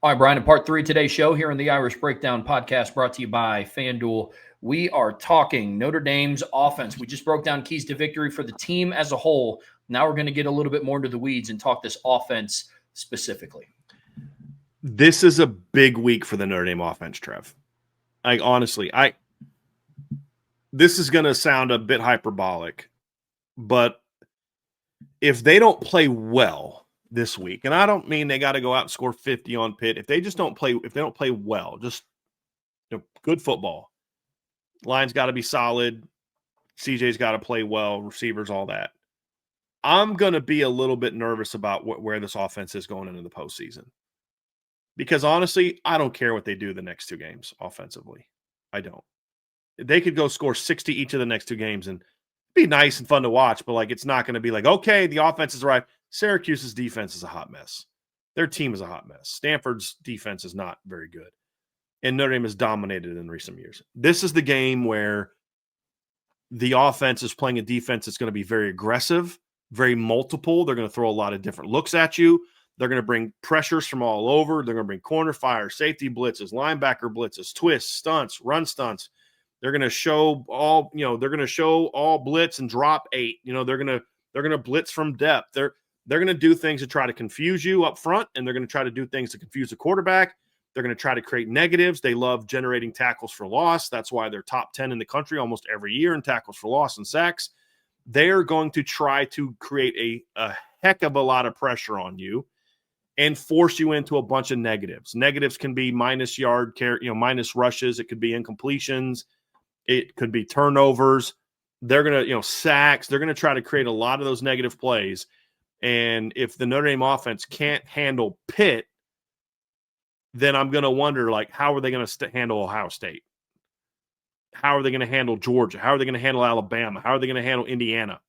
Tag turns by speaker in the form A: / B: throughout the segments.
A: All right, Brian, in part three of today's show here in the Irish Breakdown podcast brought to you by FanDuel, we are talking Notre Dame's offense. We just broke down keys to victory for the team as a whole. Now we're going to get a little bit more into the weeds and talk this offense specifically.
B: This is a big week for the Notre Dame offense, Trev. Honestly, this is going to sound a bit hyperbolic, but if they don't play well this week, and I don't mean they got to go out and score 50 on Pitt. If they don't play well, just good football. Line's got to be solid. CJ's got to play well, receivers, all that. I'm going to be a little bit nervous about where this offense is going into the postseason. Because honestly, I don't care what they do the next two games offensively. I don't. They could go score 60 each of the next two games and be nice and fun to watch, but it's not going to be like, okay, the offense is right. Syracuse's defense is a hot mess. Their team is a hot mess. Stanford's defense is not very good. And Notre Dame has dominated in recent years. This is the game where the offense is playing a defense that's going to be very aggressive, very multiple. They're going to throw a lot of different looks at you. They're going to bring pressures from all over. They're going to bring corner fire, safety blitzes, linebacker blitzes, twists, stunts, run stunts. They're going to show all, they're going to show all blitz and drop 8. They're going to blitz from depth. They're going to do things to try to confuse you up front, and they're going to try to do things to confuse the quarterback. They're going to try to create negatives. They love generating tackles for loss. That's why they're top 10 in the country almost every year in tackles for loss and sacks. They're going to try to create a heck of a lot of pressure on you and force you into a bunch of negatives. Negatives can be minus yard care, minus rushes. It could be incompletions. It could be turnovers. They're going to, sacks. They're going to try to create a lot of those negative plays. And if the Notre Dame offense can't handle Pitt, then I'm going to wonder, how are they going to handle Ohio State? How are they going to handle Georgia? How are they going to handle Alabama? How are they going to handle Indiana?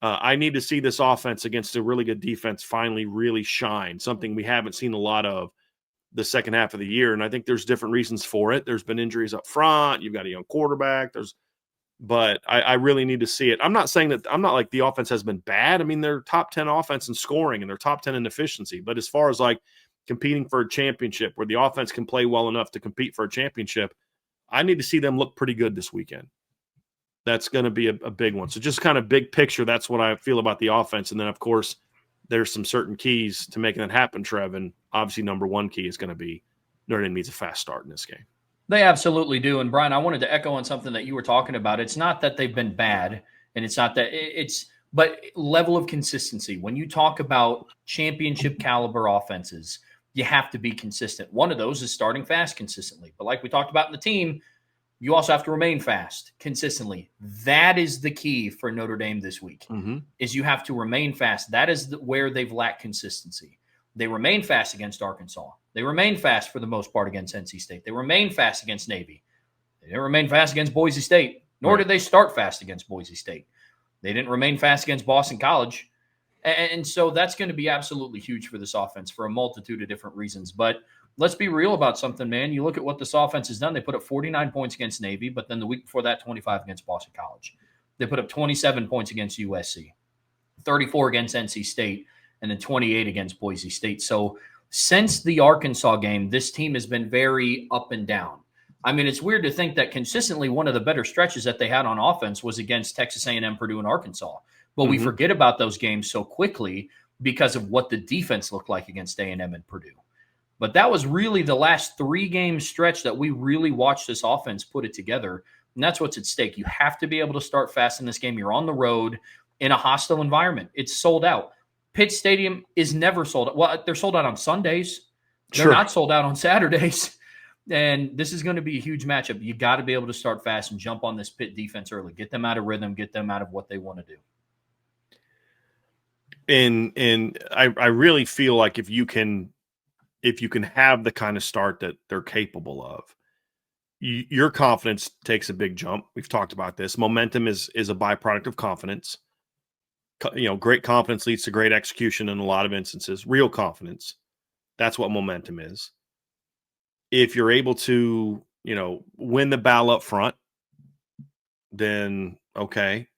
B: I need to see this offense against a really good defense finally really shine, something we haven't seen a lot of the second half of the year. And I think there's different reasons for it. There's been injuries up front. You've got a young quarterback. But I really need to see it. I'm not saying that I'm not like the offense has been bad. I mean, they're top 10 offense in scoring and they're top 10 in efficiency. But as far as competing for a championship where the offense can play well enough to compete for a championship, I need to see them look pretty good this weekend. That's going to be a big one. So just kind of big picture, that's what I feel about the offense. And then, of course, there's some certain keys to making that happen, Trev. And obviously, number one key is going to be Notre Dame needs a fast start in this game.
A: They absolutely do. And, Brian, I wanted to echo on something that you were talking about. It's not that they've been bad, and it's not that but level of consistency. When you talk about championship caliber offenses, you have to be consistent. One of those is starting fast consistently. But like we talked about in the team, you also have to remain fast consistently. That is the key for Notre Dame this week, is you have to remain fast. That is where they've lacked consistency. They remain fast against Arkansas. They remain fast for the most part against NC State. They remain fast against Navy. They didn't remain fast against Boise State, nor did they start fast against Boise State. They didn't remain fast against Boston College. And so that's going to be absolutely huge for this offense for a multitude of different reasons. But let's be real about something, man. You look at what this offense has done. They put up 49 points against Navy, but then the week before that, 25 against Boston College. They put up 27 points against USC, 34 against NC State, and then 28 against Boise State. So since the Arkansas game, this team has been very up and down. I mean, it's weird to think that consistently one of the better stretches that they had on offense was against Texas A&M, Purdue, and Arkansas. But we forget about those games so quickly because of what the defense looked like against A&M and Purdue. But that was really the last 3-game stretch that we really watched this offense put it together. And that's what's at stake. You have to be able to start fast in this game. You're on the road in a hostile environment. It's sold out. Pitt Stadium is never sold out. Well, they're sold out on Sundays. They're not sold out on Saturdays. And this is going to be a huge matchup. You got to be able to start fast and jump on this Pitt defense early. Get them out of rhythm. Get them out of what they want to do.
B: And I really feel like if you can have the kind of start that they're capable of, your confidence takes a big jump. We've talked about this. Momentum is a byproduct of confidence. Great confidence leads to great execution in a lot of instances. Real confidence. That's what momentum is. If you're able to, win the battle up front, then okay,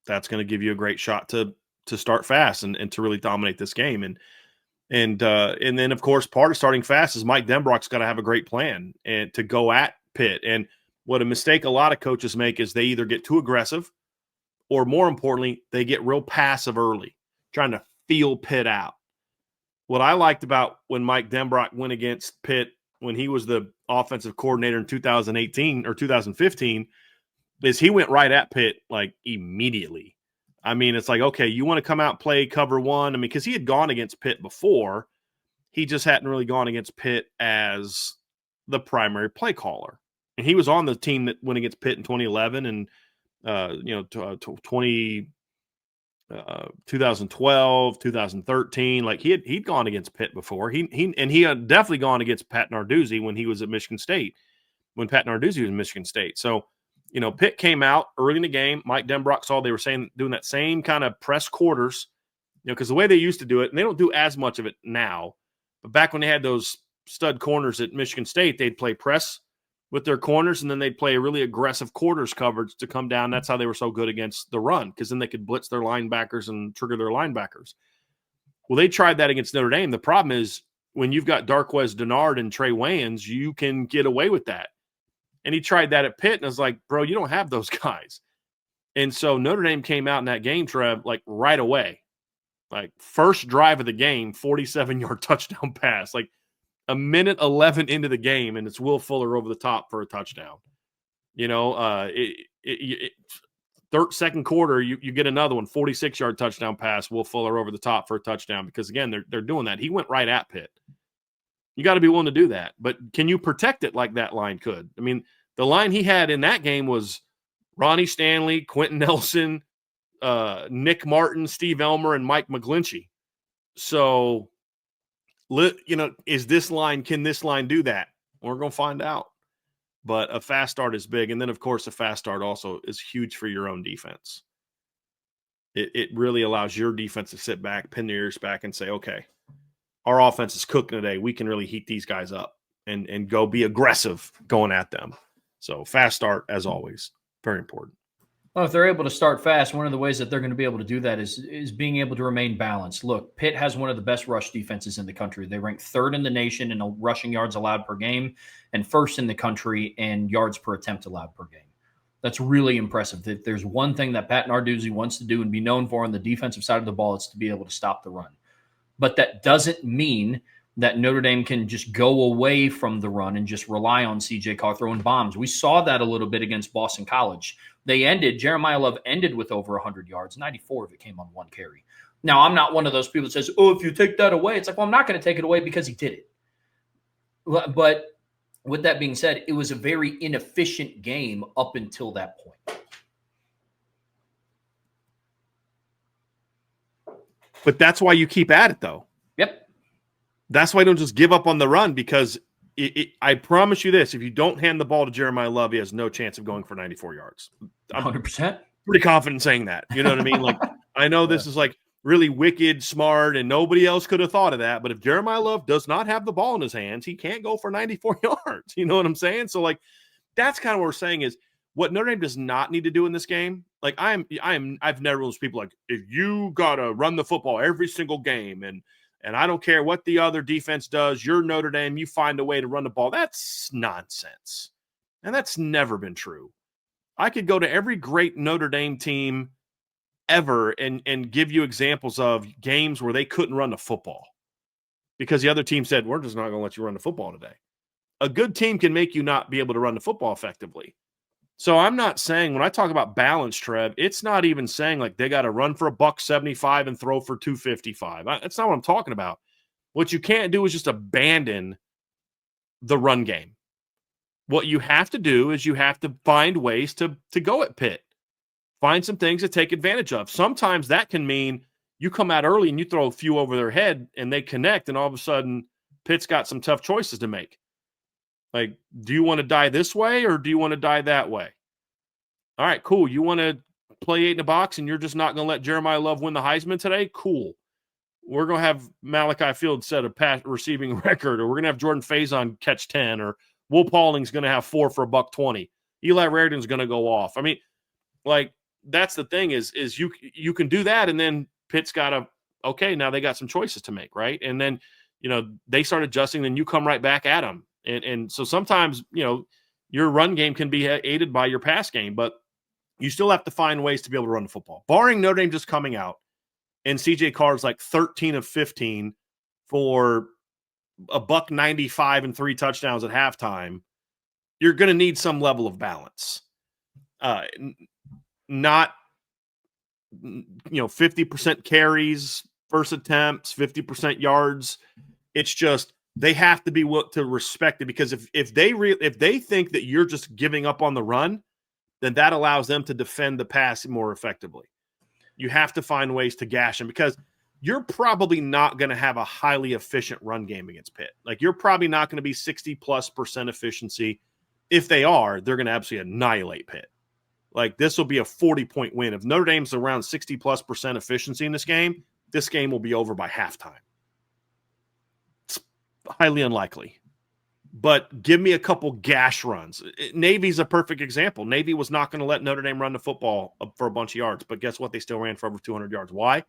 B: that's going to give you a great shot to start fast and to really dominate this game. And And then, of course, part of starting fast is Mike Denbrock's got to have a great plan and to go at Pitt. And what a mistake a lot of coaches make is they either get too aggressive or, more importantly, they get real passive early, trying to feel Pitt out. What I liked about when Mike Denbrock went against Pitt when he was the offensive coordinator in 2018 or 2015 is he went right at Pitt like immediately. I mean, it's like, okay, you want to come out and play cover one? I mean, because he had gone against Pitt before. He just hadn't really gone against Pitt as the primary play caller. And he was on the team that went against Pitt in 2011 and, 2012, 2013. Like he'd gone against Pitt before. He had definitely gone against Pat Narduzzi when he was at Michigan State, when Pat Narduzzi was in Michigan State. So, Pitt came out early in the game. Mike Denbrock saw they were doing that same kind of press quarters, because the way they used to do it, and they don't do as much of it now, but back when they had those stud corners at Michigan State, they'd play press with their corners, and then they'd play a really aggressive quarters coverage to come down. That's how they were so good against the run, because then they could blitz their linebackers and trigger their linebackers. Well, they tried that against Notre Dame. The problem is when you've got Darqueze Dennard and Trey Wayans, you can get away with that. And he tried that at Pitt, and I was like, bro, you don't have those guys. And so Notre Dame came out in that game, Trev, like right away. Like first drive of the game, 47-yard touchdown pass. Like a minute 11 into the game, and it's Will Fuller over the top for a touchdown. Third, second quarter, you get another one, 46-yard touchdown pass, Will Fuller over the top for a touchdown, because, again, they're doing that. He went right at Pitt. You got to be willing to do that. But can you protect it like that line could? I mean, the line he had in that game was Ronnie Stanley, Quentin Nelson, Nick Martin, Steve Elmer, and Mike McGlinchey. So, can this line do that? We're going to find out. But a fast start is big. And then, of course, a fast start also is huge for your own defense. It really allows your defense to sit back, pin their ears back, and say, okay, our offense is cooking today. We can really heat these guys up and go be aggressive going at them. So fast start, as always, very important.
A: Well, if they're able to start fast, one of the ways that they're going to be able to do that is being able to remain balanced. Look, Pitt has one of the best rush defenses in the country. They rank third in the nation in rushing yards allowed per game and first in the country in yards per attempt allowed per game. That's really impressive. If there's one thing that Pat Narduzzi wants to do and be known for on the defensive side of the ball, it's to be able to stop the run. But that doesn't mean that Notre Dame can just go away from the run and just rely on CJ Carr throwing bombs. We saw that a little bit against Boston College. Jeremiah Love ended with over 100 yards. 94 of it came on one carry. Now, I'm not one of those people that says, oh, if you take that away, it's like, well, I'm not going to take it away because he did it. But with that being said, it was a very inefficient game up until that point.
B: But that's why you keep at it, though.
A: Yep.
B: That's why you don't just give up on the run, because I promise you this, if you don't hand the ball to Jeremiah Love, he has no chance of going for 94 yards. I'm
A: 100%.
B: Pretty confident saying that. You know what I mean? Like, I know this is like really wicked, smart, and nobody else could have thought of that. But if Jeremiah Love does not have the ball in his hands, he can't go for 94 yards. You know what I'm saying? So, like, that's kind of what we're saying is what Notre Dame does not need to do in this game. Like, I've never those people like, if you got to run the football every single game and I don't care what the other defense does, you're Notre Dame, you find a way to run the ball. That's nonsense. And that's never been true. I could go to every great Notre Dame team ever and give you examples of games where they couldn't run the football because the other team said, we're just not going to let you run the football today. A good team can make you not be able to run the football effectively. So I'm not saying, when I talk about balance, Trev, it's not even saying like they got to run for $175 and throw for $255. That's not what I'm talking about. What you can't do is just abandon the run game. What you have to do is you have to find ways to go at Pitt. Find some things to take advantage of. Sometimes that can mean you come out early and you throw a few over their head and they connect, and all of a sudden Pitt's got some tough choices to make. Like, do you want to die this way or do you want to die that way? All right, cool. You want to play 8 in a box and you're just not going to let Jeremiah Love win the Heisman today? Cool. We're going to have Malachi Fields set a receiving record, or we're going to have Jordan Faison catch 10, or Will Pauling's going to have 4 for $120. Eli Raridan's going to go off. I mean, like, that's the thing is you can do that, and then Pitt's got to okay, now they got some choices to make, right? And then, they start adjusting, then you come right back at them. And so sometimes, your run game can be aided by your pass game, but you still have to find ways to be able to run the football. Barring Notre Dame just coming out and CJ Carr's like 13 of 15 for $195 and 3 touchdowns at halftime, you're going to need some level of balance. Not 50% carries, first attempts, 50% yards. It's just they have to be willing to respect it, because if they think that you're just giving up on the run, then that allows them to defend the pass more effectively. You have to find ways to gash them, because you're probably not going to have a highly efficient run game against Pitt. Like, you're probably not going to be 60+% efficiency. If they are, they're going to absolutely annihilate Pitt. Like, this will be a 40-point win. If Notre Dame's around 60+% efficiency in this game will be over by halftime. It's highly unlikely. But give me a couple gash runs. Navy's a perfect example. Navy was not going to let Notre Dame run the football for a bunch of yards, but guess what? They still ran for over 200 yards. Why?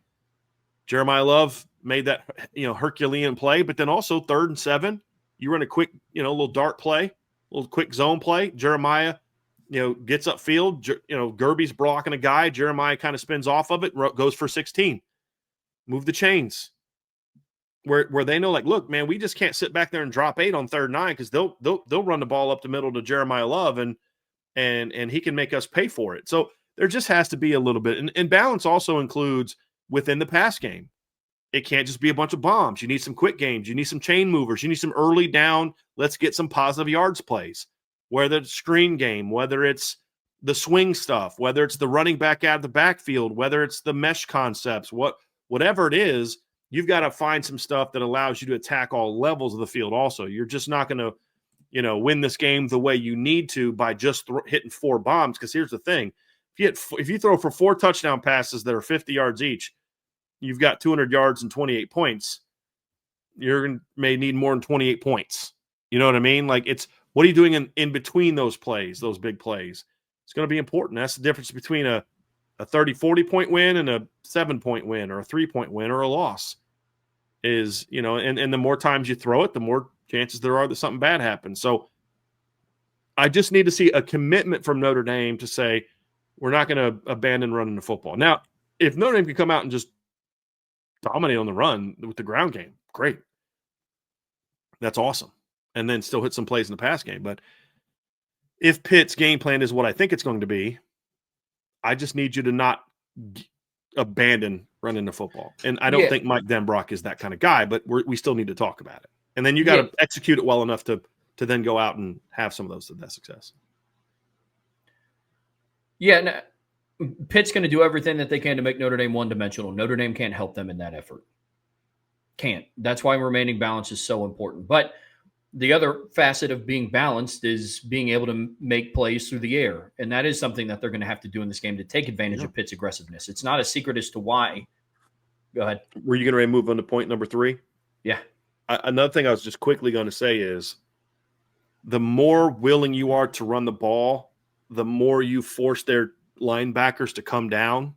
B: Jeremiah Love made that Herculean play, but then also 3rd and 7, you run a quick little dart play, a little quick zone play. Jeremiah gets upfield. Gerby's blocking a guy. Jeremiah kind of spins off of it, goes for 16. Move the chains. Where they know, like, look, man, we just can't sit back there and drop 8 on 3rd and 9, because they'll run the ball up the middle to Jeremiah Love, and he can make us pay for it. So there just has to be a little bit, and balance also includes within the pass game. It can't just be a bunch of bombs. You need some quick games. You need some chain movers. You need some early down, let's get some positive yards plays, whether it's screen game, whether it's the swing stuff, whether it's the running back out of the backfield, whether it's the mesh concepts, whatever it is. You've got to find some stuff that allows you to attack all levels of the field also. You're just not going to, win this game the way you need to by just hitting 4 bombs, because here's the thing. If you throw for 4 touchdown passes that are 50 yards each, you've got 200 yards and 28 points. May need more than 28 points. You know what I mean? Like, it's what are you doing in between those plays, those big plays? It's going to be important. That's the difference between a 30, 40-point win and a 7-point win, or a 3-point win, or a loss. Is, and the more times you throw it, the more chances there are that something bad happens. So I just need to see a commitment from Notre Dame to say, we're not going to abandon running the football. Now, if Notre Dame can come out and just dominate on the run with the ground game, great. That's awesome. And then still hit some plays in the pass game. But if Pitt's game plan is what I think it's going to be, I just need you to not abandon running the football. And I don't think Mike Denbrock is that kind of guy, but we still need to talk about it. And then you got to execute it well enough to then go out and have some of that success.
A: Yeah, no, Pitt's going to do everything that they can to make Notre Dame one-dimensional. Notre Dame can't help them in that effort. Can't. That's why remaining balance is so important. But the other facet of being balanced is being able to make plays through the air. And that is something that they're going to have to do in this game to take advantage of Pitt's aggressiveness. It's not a secret as to why. Go ahead.
B: Were you going to move on to point number 3?
A: Yeah.
B: Another thing I was just quickly going to say is, the more willing you are to run the ball, the more you force their linebackers to come down,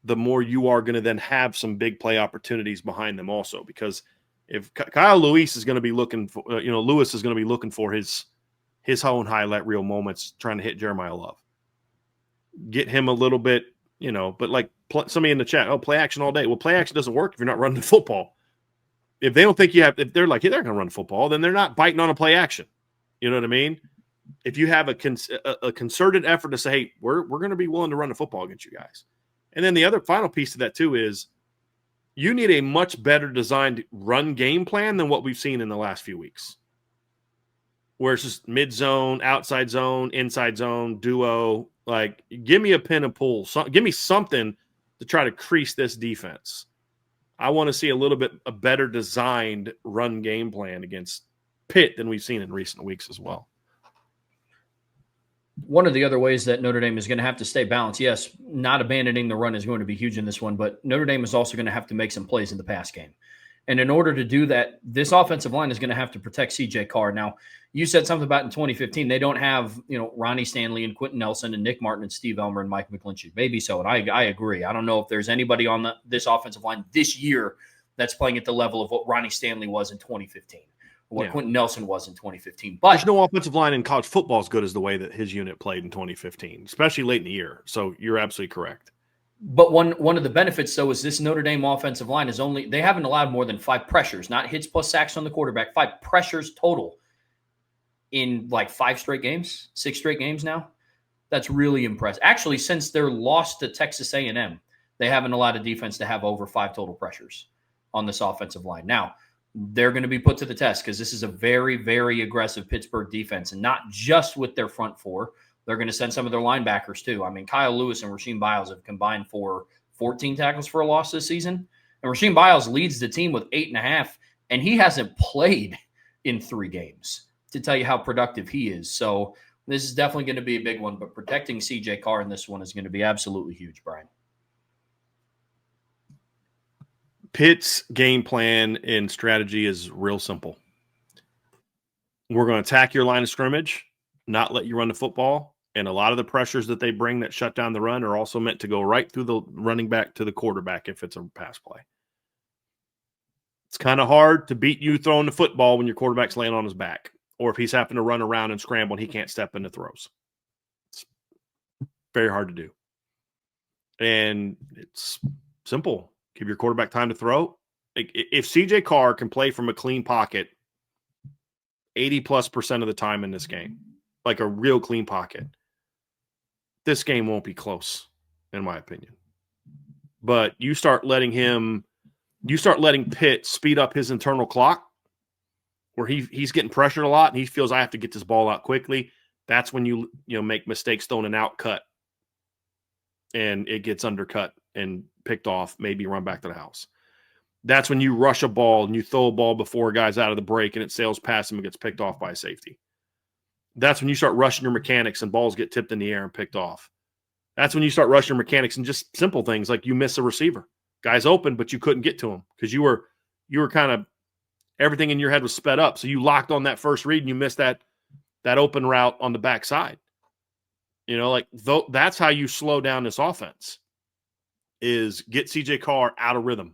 B: the more you are going to then have some big play opportunities behind them also. Because if Kyle Lewis is going to be looking for, Lewis is going to be looking for his own highlight reel moments, trying to hit Jeremiah Love. Get him a little bit, but like somebody in the chat, play action all day. Well, play action doesn't work if you're not running the football. If they don't think if they're like, hey, they're going to run the football, then they're not biting on a play action. You know what I mean? If you have a concerted effort to say, hey, we're going to be willing to run the football against you guys. And then the other final piece of that too is, you need a much better designed run game plan than what we've seen in the last few weeks, where it's just mid-zone, outside zone, inside zone, duo. Like, give me a pin and pull. Give me something to try to crease this defense. I want to see a better designed run game plan against Pitt than we've seen in recent weeks as well.
A: One of the other ways that Notre Dame is going to have to stay balanced, yes, not abandoning the run is going to be huge in this one, but Notre Dame is also going to have to make some plays in the pass game. And in order to do that, this offensive line is going to have to protect CJ Carr. Now, you said something about in 2015, they don't have, Ronnie Stanley and Quentin Nelson and Nick Martin and Steve Elmer and Mike McGlinchey. Maybe so. And I agree. I don't know if there's anybody on this offensive line this year that's playing at the level of what Ronnie Stanley was in 2015 or what Quentin Nelson was in 2015. But
B: there's no offensive line in college football as good as the way that his unit played in 2015, especially late in the year. So you're absolutely correct.
A: But one of the benefits, though, is this Notre Dame offensive line they haven't allowed more than 5 pressures, not hits plus sacks on the quarterback, 5 pressures total in like 6 straight games now. That's really impressive. Actually, since their loss to Texas A&M, they haven't allowed a defense to have over 5 total pressures on this offensive line. Now, they're going to be put to the test because this is a very, very aggressive Pittsburgh defense, and not just with their front 4. They're going to send some of their linebackers too. I mean, Kyle Lewis and Rasheem Biles have combined for 14 tackles for a loss this season. And Rasheem Biles leads the team with 8.5, and he hasn't played in 3 games to tell you how productive he is. So this is definitely going to be a big one, but protecting CJ Carr in this one is going to be absolutely huge, Brian.
B: Pitt's game plan and strategy is real simple. We're going to attack your line of scrimmage, not let you run the football. And a lot of the pressures that they bring that shut down the run are also meant to go right through the running back to the quarterback if it's a pass play. It's kind of hard to beat you throwing the football when your quarterback's laying on his back, or if he's having to run around and scramble and he can't step into throws. It's very hard to do. And it's simple. Give your quarterback time to throw. If CJ Carr can play from a clean pocket 80+% of the time in this game, like a real clean pocket, this game won't be close, in my opinion. But you start letting Pitt speed up his internal clock, where he's getting pressured a lot and he feels I have to get this ball out quickly. That's when you make mistakes throwing an out cut and it gets undercut and picked off, maybe run back to the house. That's when you rush a ball and you throw a ball before a guy's out of the break and it sails past him and gets picked off by a safety. That's when you start rushing your mechanics and balls get tipped in the air and picked off. That's when you start rushing your mechanics and just simple things like you miss a receiver. Guy's open, but you couldn't get to him because you were kind of everything in your head was sped up. So you locked on that first read and you missed that open route on the backside. That's how you slow down this offense, is get CJ Carr out of rhythm.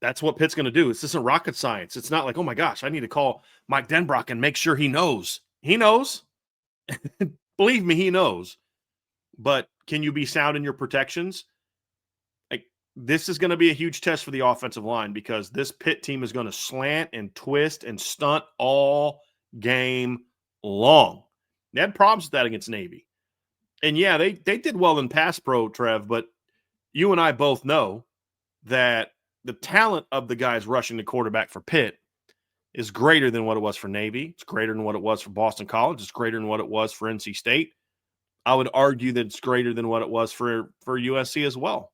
B: That's what Pitt's going to do. This isn't rocket science. It's not like, oh my gosh, I need to call Mike Denbrock and make sure he knows. He knows. Believe me, he knows. But can you be sound in your protections? This is going to be a huge test for the offensive line, because this Pitt team is going to slant and twist and stunt all game long. They had problems with that against Navy. And yeah, they did well in pass pro, Trev, but you and I both know that the talent of the guys rushing the quarterback for Pitt is greater than what it was for Navy. It's greater than what it was for Boston College. It's greater than what it was for NC State. I would argue that it's greater than what it was for USC as well.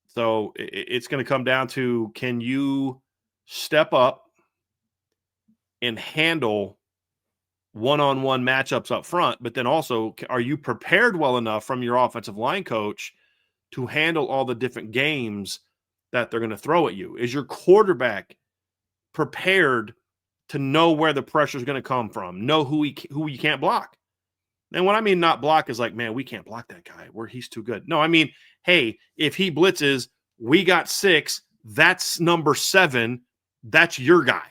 B: So it's going to come down to, can you step up and handle one-on-one matchups up front, but then also, are you prepared well enough from your offensive line coach to handle all the different games that they're going to throw at you? Is your quarterback prepared to know where the pressure is going to come from, know who you can't block? And what I mean not block is like, man, we can't block that guy, he's too good. No, I mean, hey, if he blitzes, we got 6, that's number 7, that's your guy,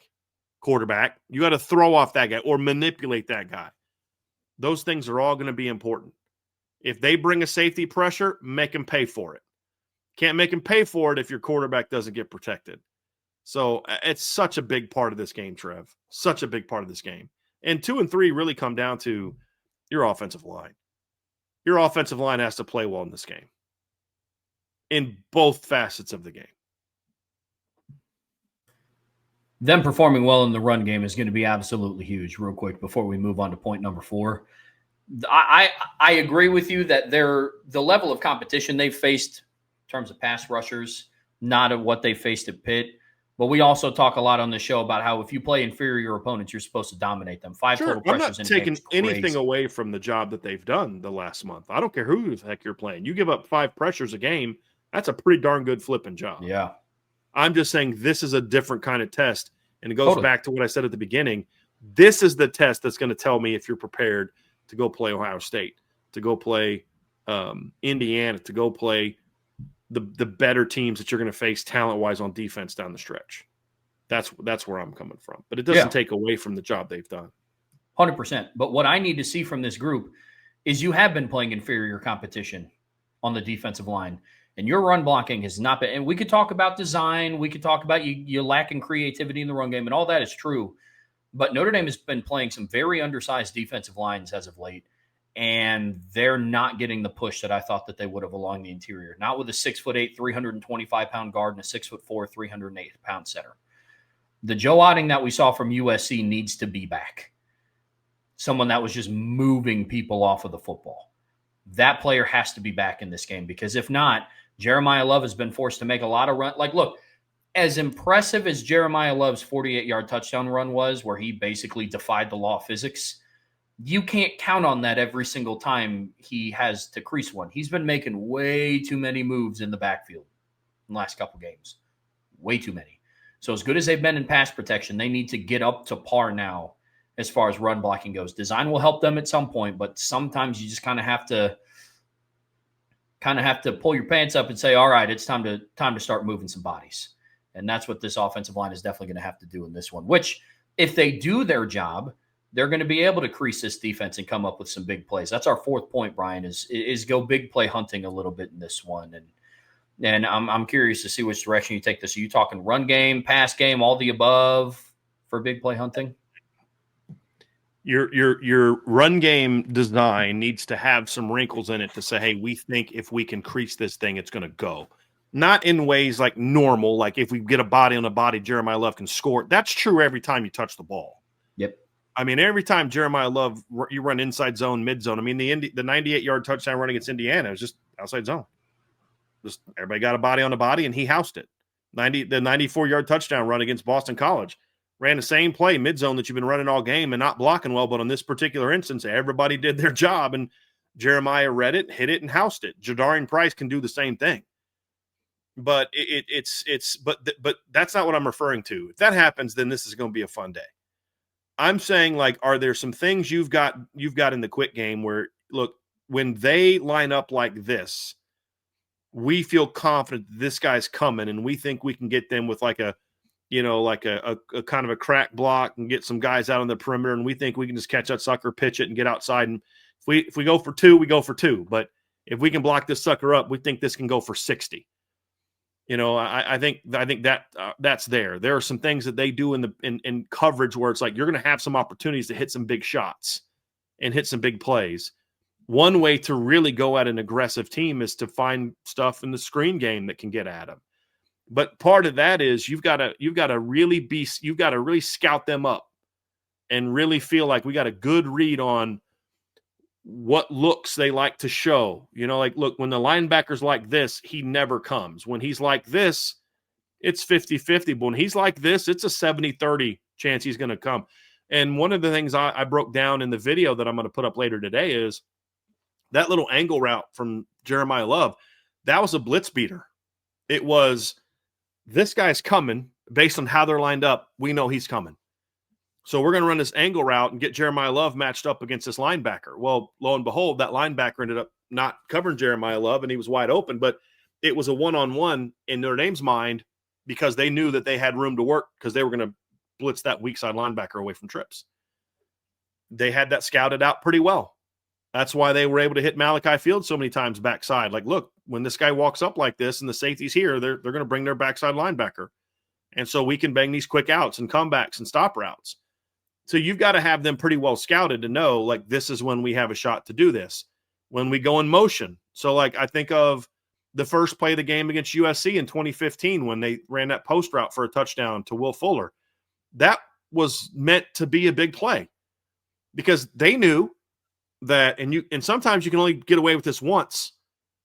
B: quarterback. You got to throw off that guy or manipulate that guy. Those things are all going to be important. If they bring a safety pressure, make them pay for it. Can't make them pay for it if your quarterback doesn't get protected. So it's such a big part of this game, Trev. Such a big part of this game. And 2 and 3 really come down to your offensive line. Your offensive line has to play well in this game, in both facets of the game.
A: Them performing well in the run game is going to be absolutely huge. Real quick, before we move on to point number 4, I agree with you that the level of competition they've faced in terms of pass rushers, not at what they faced at Pitt. But we also talk a lot on the show about how if you play inferior opponents, you're supposed to dominate them. 5 total pressures.
B: I'm not taking anything away from the job that they've done the last month. I don't care who the heck you're playing. You give up 5 pressures a game, that's a pretty darn good flipping job.
A: Yeah.
B: I'm just saying this is a different kind of test. And it goes
A: Totally.
B: back to what I said at the beginning. This is the test that's going to tell me if you're prepared to go play Ohio State, to go play Indiana, to go play the better teams that you're going to face talent-wise on defense down the stretch. That's where I'm coming from. But it doesn't take away from the job they've done.
A: 100%. But what I need to see from this group is you have been playing inferior competition on the defensive line. And your run blocking has not been – and we could talk about design. We could talk about you lacking creativity in the run game, and all that is true. But Notre Dame has been playing some very undersized defensive lines as of late, and they're not getting the push that I thought that they would have along the interior. Not with a 6'8", 325-pound guard and a 6'4", 308-pound center. The Joe Otting that we saw from USC needs to be back. Someone that was just moving people off of the football. That player has to be back in this game, because if not, Jeremiah Love has been forced to make a lot of runs. Like, look, as impressive as Jeremiah Love's 48-yard touchdown run was, where he basically defied the law of physics, you can't count on that every single time he has to crease one. He's been making way too many moves in the backfield in the last couple games. Way too many. So as good as they've been in pass protection, they need to get up to par now as far as run blocking goes. Design will help them at some point, but sometimes you just kind of have to pull your pants up and say, all right, it's time to start moving some bodies. And that's what this offensive line is definitely going to have to do in this one, which if they do their job, they're going to be able to crease this defense and come up with some big plays. That's our fourth point, Brian, is go big play hunting a little bit in this one. And I'm curious to see which direction you take this. Are you talking run game, pass game, all the above for big play hunting?
B: Your run game design needs to have some wrinkles in it to say, hey, we think if we can crease this thing, it's going to go. Not in ways like normal, like if we get a body on a body, Jeremiah Love can score. That's true every time you touch the ball.
A: Yep.
B: I mean, every time Jeremiah Love, you run inside zone, mid zone. I mean, the 98-yard touchdown run against Indiana was just outside zone. Just everybody got a body on a body, and he housed it. The 94-yard touchdown run against Boston College ran the same play mid zone that you've been running all game and not blocking well. But on this particular instance, everybody did their job, and Jeremiah read it, hit it, and housed it. Jadarian Price can do the same thing. But but that's not what I'm referring to. If that happens, then this is going to be a fun day. I'm saying, like, are there some things you've got in the quick game where, look, when they line up like this, we feel confident this guy's coming, and we think we can get them with like a kind of a crack block and get some guys out on the perimeter, and we think we can just catch that sucker, pitch it, and get outside. And if we go for two, we go for two. But if we can block this sucker up, we think this can go for 60. I think that that's there. There are some things that they do in coverage where it's like you're going to have some opportunities to hit some big shots and hit some big plays. One way to really go at an aggressive team is to find stuff in the screen game that can get at them. But part of that is you've got to really scout them up and really feel like we got a good read on what looks they like to show. Like, look, when the linebacker's like this, he never comes. When he's like this, it's 50-50. But when he's like this, it's a 70-30 chance he's going to come. And one of the things I broke down in the video that I'm going to put up later today is that little angle route from Jeremiah Love. That was a blitz beater. It was, this guy's coming based on how they're lined up. We know he's coming. So we're going to run this angle route and get Jeremiah Love matched up against this linebacker. Well, lo and behold, that linebacker ended up not covering Jeremiah Love, and he was wide open. But it was a one-on-one in Notre Dame's mind because they knew that they had room to work because they were going to blitz that weak side linebacker away from trips. They had that scouted out pretty well. That's why they were able to hit Malachi Field so many times backside. Like, look, when this guy walks up like this and the safety's here, they're going to bring their backside linebacker. And so we can bang these quick outs and comebacks and stop routes. So you've got to have them pretty well scouted to know, like, this is when we have a shot to do this. When we go in motion. So, like, I think of the first play of the game against USC in 2015 when they ran that post route for a touchdown to Will Fuller. That was meant to be a big play because they knew that, and sometimes you can only get away with this once.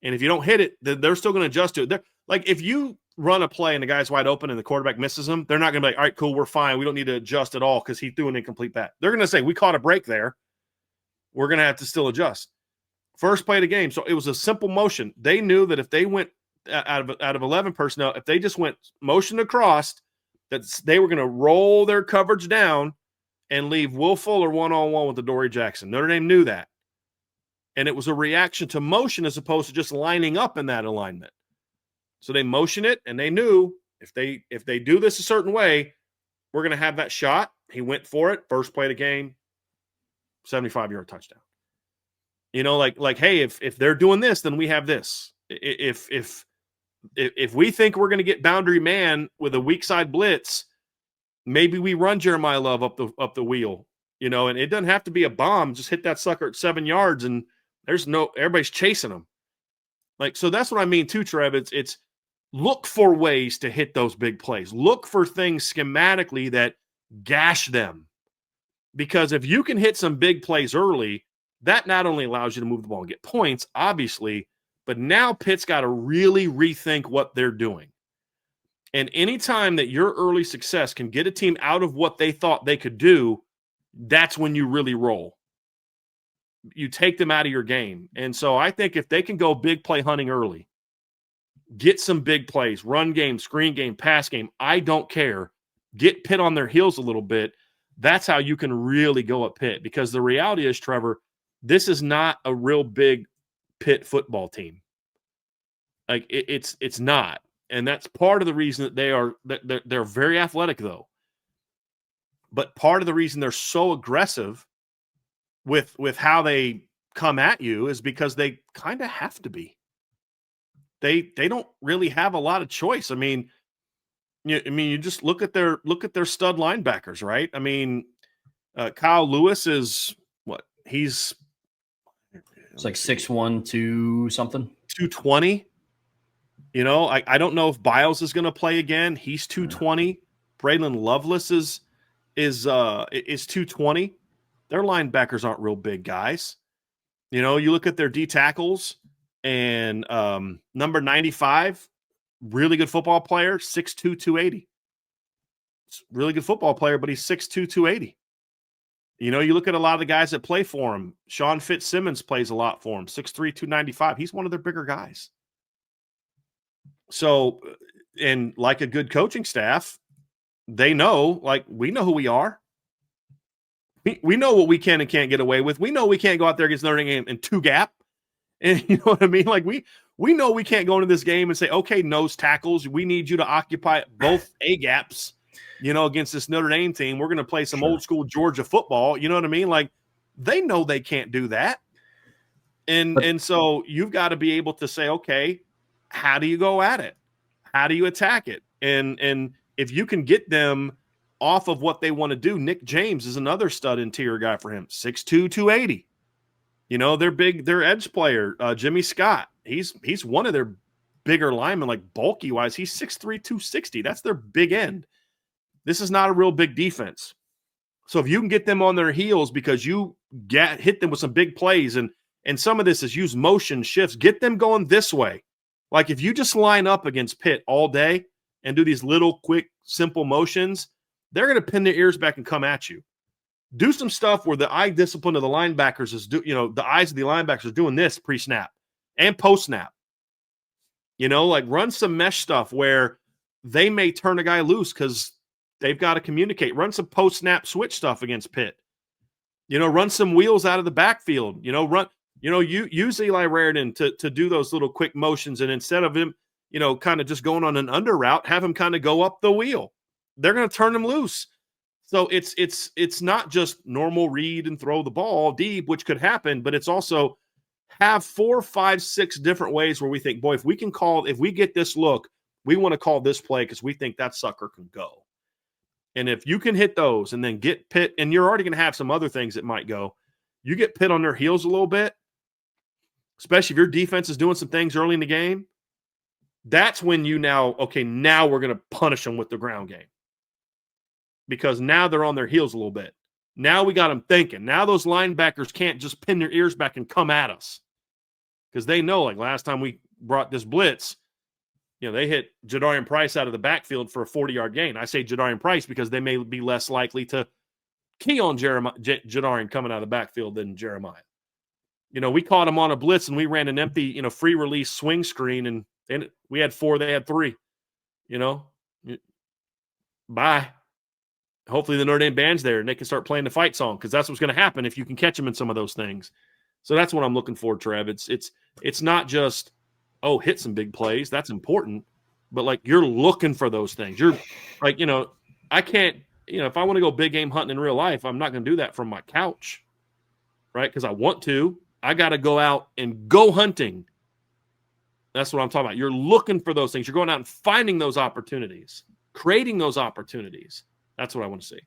B: And if you don't hit it, then they're still going to adjust to it. They're, like, if you run a play and the guy's wide open and the quarterback misses him, they're not going to be like, all right, cool, we're fine. We don't need to adjust at all because he threw an incomplete pass. They're going to say, we caught a break there. We're going to have to still adjust. First play of the game. So it was a simple motion. They knew that if they went out of 11 personnel, if they just went motion across, that they were going to roll their coverage down and leave Will Fuller one-on-one with Adoree Jackson. Notre Dame knew that. And it was a reaction to motion as opposed to just lining up in that alignment. So they motion it, and they knew if they do this a certain way, we're going to have that shot. He went for it. First play of the game, 75-yard touchdown. Like hey, if they're doing this, then we have this. If we think we're going to get boundary man with a weak side blitz, maybe we run Jeremiah Love up the wheel, and it doesn't have to be a bomb. Just hit that sucker at 7 yards, and everybody's chasing them. Like, so that's what I mean too, Trev. It's look for ways to hit those big plays. Look for things schematically that gash them. Because if you can hit some big plays early, that not only allows you to move the ball and get points, obviously, but now Pitt's got to really rethink what they're doing. And anytime that your early success can get a team out of what they thought they could do, that's when you really roll. You take them out of your game. And so I think if they can go big play hunting early, get some big plays, run game, screen game, pass game, I don't care. Get Pitt on their heels a little bit. That's how you can really go at Pitt. Because the reality is, Trevor, this is not a real big Pitt football team. Like it's not. And that's part of the reason that they're very athletic, though. But part of the reason they're so aggressive with how they come at you is because they kind of have to be. They don't really have a lot of choice. I mean, you just look at their stud linebackers, right? I mean, Kyle Lewis is what? It's
A: like 6'1", 2 something.
B: 220. I don't know if Biles is going to play again. He's 220. Braylon Lovelace is 220. Their linebackers aren't real big guys. You look at their D tackles and number 95, really good football player, 6'2", 280. Really good football player, but he's 6'2", 280. You look at a lot of the guys that play for him. Sean Fitzsimmons plays a lot for him, 6'3", 295. He's one of their bigger guys. So, and like a good coaching staff, they know, like, we know who we are. We know what we can and can't get away with. We know we can't go out there against Notre Dame in two gap. And you know what I mean? Like, we know we can't go into this game and say, okay, nose tackles, we need you to occupy both A gaps, against this Notre Dame team. We're going to play some old school Georgia football. You know what I mean? Like, they know they can't do that. And so you've got to be able to say, okay, how do you go at it? How do you attack it? And if you can get them off of what they want to do, Nick James is another stud interior guy for him, 6'2", 280. Their edge player, Jimmy Scott, he's one of their bigger linemen, like bulky wise. He's 6'3", 260. That's their big end. This is not a real big defense. So if you can get them on their heels because you hit them with some big plays, and some of this is use motion shifts, get them going this way. Like if you just line up against Pitt all day and do these little quick, simple motions, they're going to pin their ears back and come at you. Do some stuff where the eye discipline of the linebackers is the eyes of the linebackers are doing this pre-snap and post-snap. Like run some mesh stuff where they may turn a guy loose because they've got to communicate. Run some post-snap switch stuff against Pitt. Run some wheels out of the backfield. Use Eli Raridan to do those little quick motions, and instead of him, kind of just going on an under route, have him kind of go up the wheel. They're going to turn him loose. So it's not just normal read and throw the ball deep, which could happen, but it's also have 4, 5, 6 different ways where we think, boy, if we get this look, we want to call this play because we think that sucker can go. And if you can hit those and then get Pitt, and you're already going to have some other things that might go, you get Pitt on their heels a little bit, especially if your defense is doing some things early in the game, that's when now we're going to punish them with the ground game. Because now they're on their heels a little bit. Now we got them thinking. Now those linebackers can't just pin their ears back and come at us. Because they know, like last time we brought this blitz, they hit Jadarian Price out of the backfield for a 40-yard gain. I say Jadarian Price because they may be less likely to key on Jadarian coming out of the backfield than Jeremiah. We caught him on a blitz and we ran an empty, free release swing screen, and We had 4, they had 3. Bye. Hopefully the Notre Dame band's there and they can start playing the fight song, because that's what's going to happen if you can catch them in some of those things. So that's what I'm looking for, Trev. It's not just, hit some big plays. That's important. But, like, you're looking for those things. You're like, I can't, if I want to go big game hunting in real life, I'm not going to do that from my couch, right? Because I want to. I got to go out and go hunting. That's what I'm talking about. You're looking for those things. You're going out and finding those opportunities, creating those opportunities. That's what I want to see.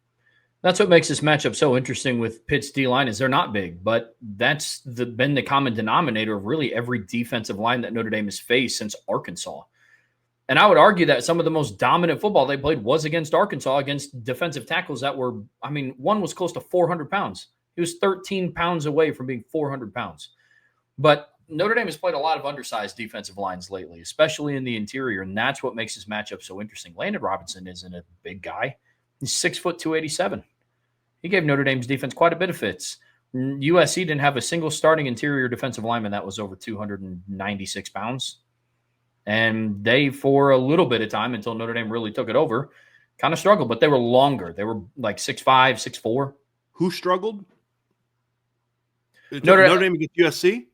A: That's what makes this matchup so interesting with Pitt's D-line is they're not big, but that's been the common denominator of really every defensive line that Notre Dame has faced since Arkansas. And I would argue that some of the most dominant football they played was against Arkansas, against defensive tackles that were, one was close to 400 pounds. He was 13 pounds away from being 400 pounds. But Notre Dame has played a lot of undersized defensive lines lately, especially in the interior, and that's what makes this matchup so interesting. Landon Robinson isn't a big guy. He's 6 foot 287. He gave Notre Dame's defense quite a bit of fits. USC didn't have a single starting interior defensive lineman that was over 296 pounds. And they, for a little bit of time until Notre Dame really took it over, kind of struggled, but they were longer. They were like 6'5", 6'4".
B: Who struggled? Notre Dame against USC?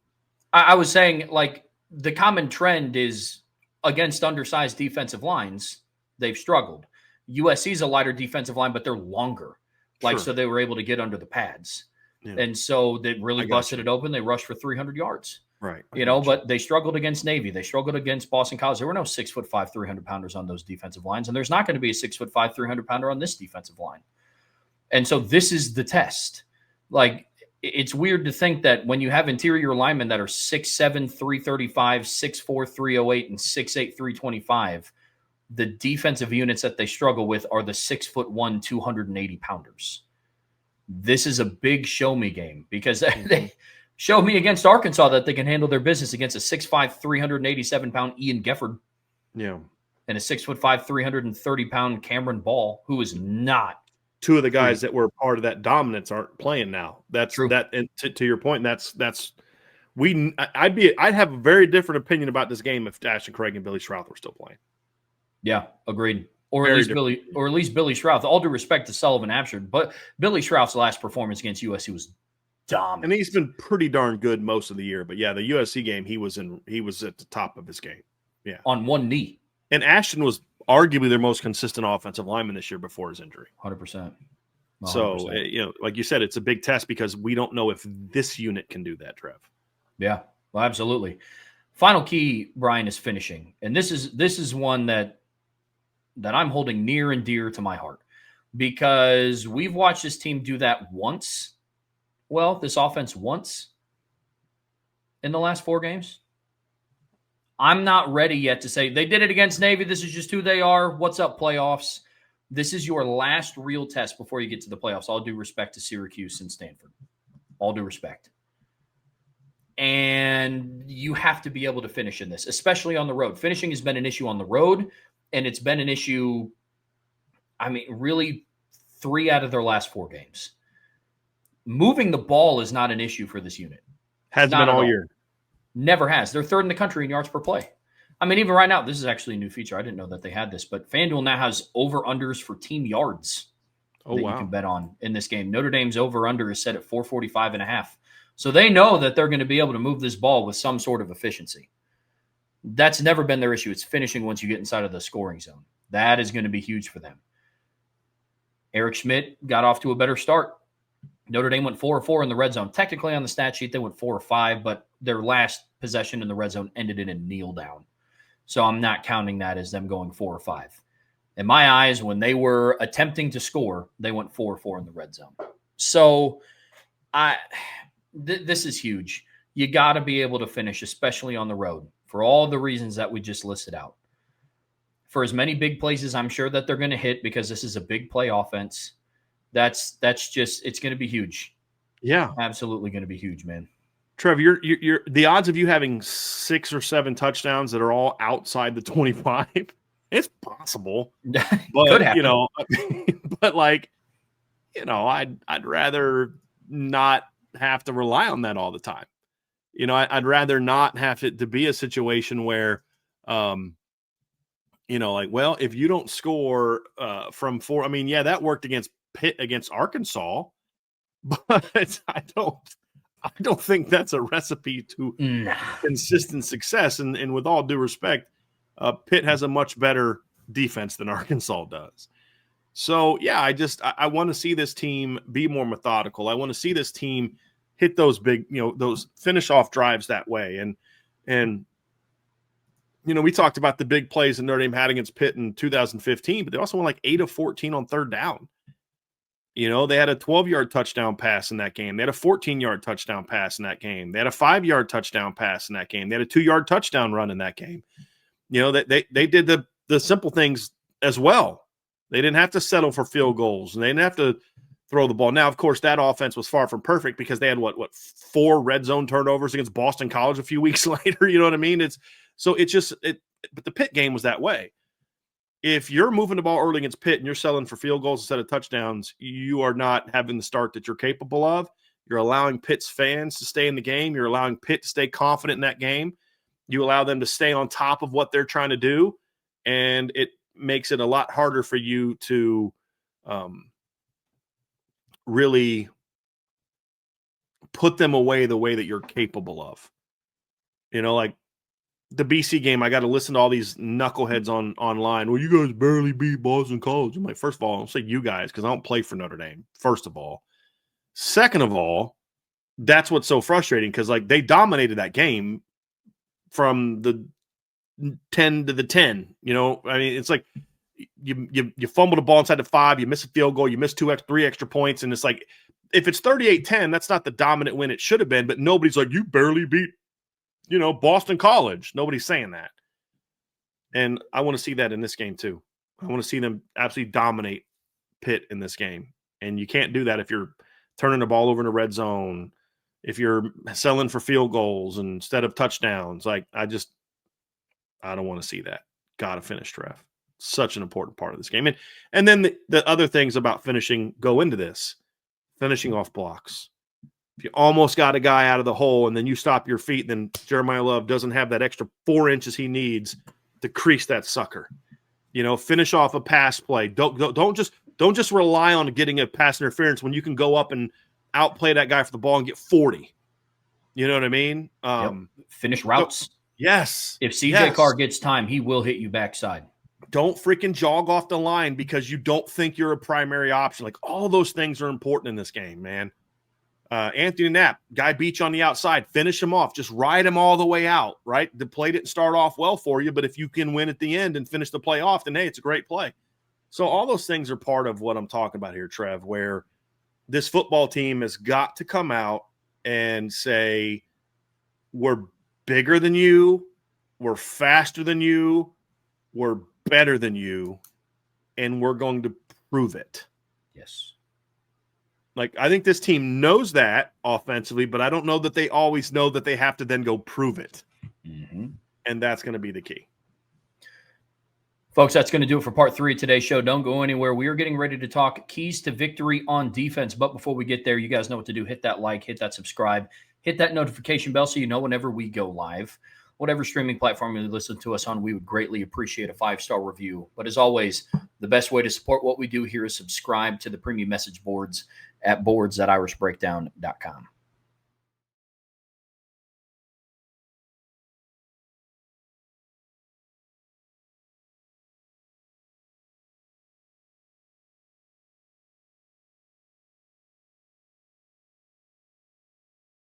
A: I was saying, like, the common trend is against undersized defensive lines, they've struggled. USC's a lighter defensive line, but they're longer. So they were able to get under the pads. Yeah. And so they really busted it open. They rushed for 300 yards.
B: Right.
A: But they struggled against Navy. They struggled against Boston College. There were no 6'5", 300-pounders on those defensive lines. And there's not going to be a 6'5", 300-pounder on this defensive line. And so this is the test. Like, it's weird to think that when you have interior linemen that are 6'7", 335, 6'4", 308, and 6'8", 325, the defensive units that they struggle with are the 6'1", 280-pounders. This is a big show-me game because they show me against Arkansas that they can handle their business against a 6'5", 387-pound Ian Gefford.
B: Yeah.
A: And a 6'5", 330-pound Cameron Ball, who is not.
B: Two of the guys that were part of that dominance aren't playing now. That's true. That, and to your point, I'd have a very different opinion about this game if Ashton Craig and Billy Strouth were still playing.
A: Yeah, agreed. Or at least Billy Strouth. All due respect to Sullivan Absher, but Billy Strouth's last performance against USC was dominant.
B: And he's been pretty darn good most of the year. But yeah, the USC game, he was at the top of his game. Yeah,
A: on one knee.
B: And Ashton was arguably their most consistent offensive lineman this year before his injury.
A: 100%.
B: So, like you said, it's a big test because we don't know if this unit can do that, Trev.
A: Yeah, well, absolutely. Final key, Brian, is finishing. And this is one that I'm holding near and dear to my heart because we've watched this team do that once. Well, this offense once in the last 4 games. I'm not ready yet to say they did it against Navy. This is just who they are. What's up, playoffs? This is your last real test before you get to the playoffs. All due respect to Syracuse and Stanford. All due respect. And you have to be able to finish in this, especially on the road. Finishing has been an issue on the road, and it's been an issue, really 3 out of their last 4 games. Moving the ball is not an issue for this unit.
B: Hasn't been all year.
A: Never has. They're 3rd in the country in yards per play. Even right now, this is actually a new feature. I didn't know that they had this, but FanDuel now has over-unders for team yards you can bet on in this game. Notre Dame's over-under is set at 445.5. So they know that they're going to be able to move this ball with some sort of efficiency. That's never been their issue. It's finishing once you get inside of the scoring zone. That is going to be huge for them. Eric Schmidt got off to a better start. Notre Dame went 4-4 in the red zone. Technically on the stat sheet, they went 4-5, but their last possession in the red zone ended in a kneel down. So I'm not counting that as them going 4-5. In my eyes, when they were attempting to score, they went 4-4 in the red zone. So this is huge. You got to be able to finish, especially on the road, for all the reasons that we just listed out. For as many big plays as I'm sure that they're going to hit, because this is a big play offense, that's just, it's going to be huge.
B: Yeah.
A: Absolutely going to be huge, man.
B: Trev, you're the odds of you having 6 or 7 touchdowns that are all outside the 25, it's possible. But,
A: could happen.
B: I'd rather not have to rely on that all the time. I'd rather not have it to be a situation where Like, well, if you don't score from 4, I mean, yeah, that worked against Pitt against Arkansas, but I don't think that's a recipe to consistent success. And with all due respect, Pitt has a much better defense than Arkansas does. So, yeah, I want to see this team be more methodical. I want to see this team hit those big, those finish off drives that way. And we talked about the big plays that Notre Dame had against Pitt in 2015, but they also went like 8 of 14 on third down. They had a 12-yard touchdown pass in that game. They had a 14-yard touchdown pass in that game. They had a 5-yard touchdown pass in that game. They had a 2-yard touchdown run in that game. They did the simple things as well. They didn't have to settle for field goals, and they didn't have to throw the ball. Now, of course, that offense was far from perfect because they had what 4 red zone turnovers against Boston College a few weeks later. You know what I mean? But the Pitt game was that way. If you're moving the ball early against Pitt and you're selling for field goals instead of touchdowns, you are not having the start that you're capable of. You're allowing Pitt's fans to stay in the game. You're allowing Pitt to stay confident in that game. You allow them to stay on top of what they're trying to do, and it makes it a lot harder for you to really put them away the way that you're capable of. Like the BC game, I got to listen to all these knuckleheads online. Well, you guys barely beat Boston College. I'm like, first of all, I don't say you guys because I don't play for Notre Dame, first of all. Second of all, that's what's so frustrating because, like, they dominated that game from the 10 to the 10. I mean, it's like you fumble the ball inside the 5, you miss a field goal, you miss 3 extra points, and it's like if it's 38-10, that's not the dominant win it should have been, but nobody's like, you barely beat Boston College. Nobody's saying that. And I want to see that in this game too. I want to see them absolutely dominate Pitt in this game. And you can't do that if you're turning the ball over in the red zone, if you're selling for field goals instead of touchdowns. Like, I don't want to see that. Got to finish, Trev. Such an important part of this game. And then the other things about finishing go into this. Finishing off blocks. If you almost got a guy out of the hole and then you stop your feet, then Jeremiah Love doesn't have that extra 4 inches he needs to crease that sucker. Finish off a pass play. Don't just rely on getting a pass interference when you can go up and outplay that guy for the ball and get 40. You know what I mean?
A: Finish routes.
B: Yes.
A: If CJ Carr gets time, he will hit you backside.
B: Don't freaking jog off the line because you don't think you're a primary option. Like, all those things are important in this game, man. Anthony Knapp, guy beat you on the outside, finish him off, just ride him all the way out, right? The play didn't start off well for you, but if you can win at the end and finish the play off, then hey, it's a great play. So all those things are part of what I'm talking about here, Trev, where this football team has got to come out and say, we're bigger than you, we're faster than you, we're better than you, and we're going to prove it.
A: Yes.
B: Like, I think this team knows that offensively, but I don't know that they always know that they have to then go prove it.
A: Mm-hmm.
B: And that's going to be the key.
A: Folks, that's going to do it for part 3 of today's show. Don't go anywhere. We are getting ready to talk keys to victory on defense. But before we get there, you guys know what to do. Hit that like, hit that subscribe, hit that notification bell so you know whenever we go live. Whatever streaming platform you listen to us on, we would greatly appreciate a 5-star review. But as always, the best way to support what we do here is subscribe to the premium message boards at boards.irishbreakdown.com.